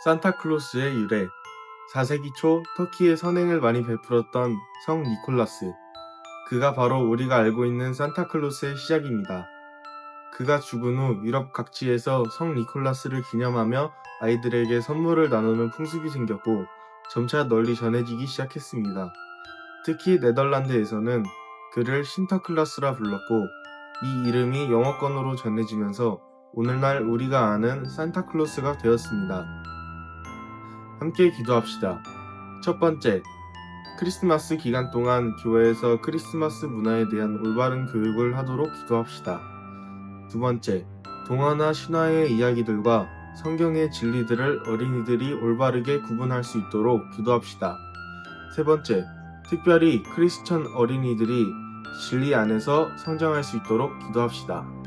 산타클로스의 유래. 4세기 초 터키에 선행을 많이 베풀었던 성 니콜라스. 그가 바로 우리가 알고 있는 산타클로스의 시작입니다. 그가 죽은 후 유럽 각지에서 성 니콜라스를 기념하며 아이들에게 선물을 나누는 풍습이 생겼고 점차 널리 전해지기 시작했습니다. 특히 네덜란드에서는 그를 신터클라스라 불렀고 이 이름이 영어권으로 전해지면서 오늘날 우리가 아는 산타클로스가 되었습니다. 함께 기도합시다. 첫 번째, 크리스마스 기간 동안 교회에서 크리스마스 문화에 대한 올바른 교육을 하도록 기도합시다. 두 번째, 동화나 신화의 이야기들과 성경의 진리들을 어린이들이 올바르게 구분할 수 있도록 기도합시다. 세 번째, 특별히 크리스천 어린이들이 진리 안에서 성장할 수 있도록 기도합시다.